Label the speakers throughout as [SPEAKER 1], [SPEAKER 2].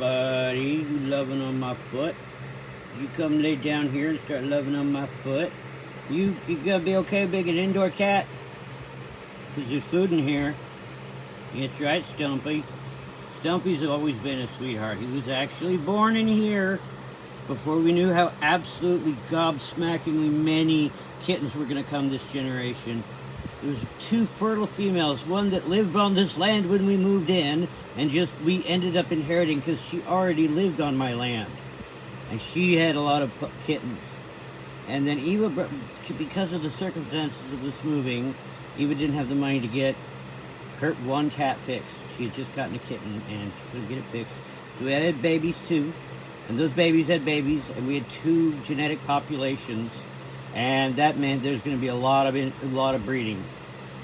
[SPEAKER 1] everybody loving on my foot. You come lay down here and start loving on my foot. You gonna be okay being an indoor cat? Because there's food in here. That's right, Stumpy. Stumpy's always been a sweetheart. He was actually born in here before we knew how absolutely gobsmackingly many kittens were going to come this generation. There was 2 fertile females, one that lived on this land when we moved in, and just we ended up inheriting because she already lived on my land. And she had a lot of kittens. And then Eva, because of the circumstances of this moving, Eva didn't have the money to get her one cat fixed. She had just gotten a kitten and she couldn't get it fixed. So we had babies too. And those babies had babies, and we had 2 genetic populations. And that meant there's going to be a lot of breeding.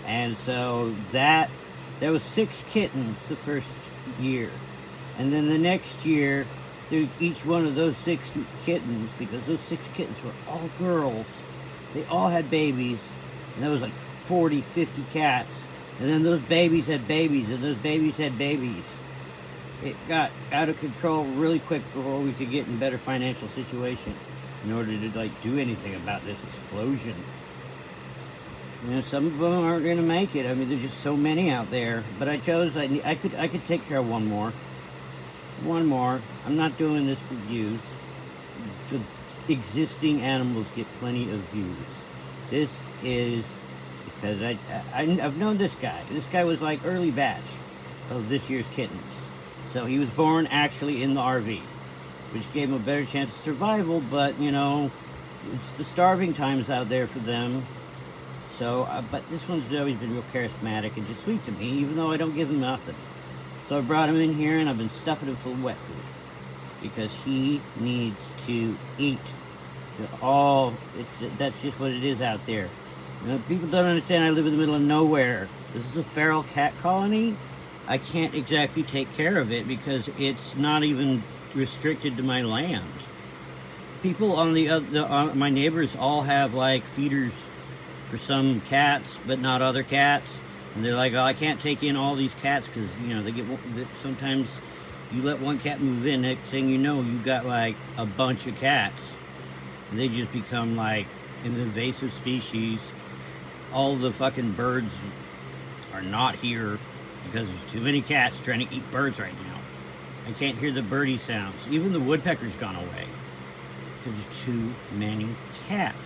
[SPEAKER 1] And so there was 6 kittens the first year. And then the next year, each one of those 6 kittens, because those 6 kittens were all girls, they all had babies. And that was like 40, 50 cats. And then those babies had babies, and those babies had babies. It got out of control really quick before we could get in a better financial situation in order to do anything about this explosion. You know, some of them aren't going to make it. I mean, there's just so many out there. But I chose, I could take care of one more. One more. I'm not doing this for views. The existing animals get plenty of views. This is because I've known this guy. This guy was like early batch of this year's kittens. So he was born actually in the RV, which gave him a better chance of survival, but you know, it's the starving times out there for them. So, but this one's always been real charismatic and just sweet to me, even though I don't give him nothing. So I brought him in here and I've been stuffing him full of wet food because he needs to eat. That's just what it is out there. You know, people don't understand I live in the middle of nowhere. This is a feral cat colony. I can't exactly take care of it because it's not even restricted to my land. People on my neighbors all have like feeders for some cats, but not other cats. And they're like, oh, I can't take in all these cats because, you know, sometimes you let one cat move in, next thing you know, you got like a bunch of cats. And they just become like an invasive species. All the fucking birds are not here because there's too many cats trying to eat birds right now. I can't hear the birdie sounds. Even the woodpecker's gone away because there's too many cats.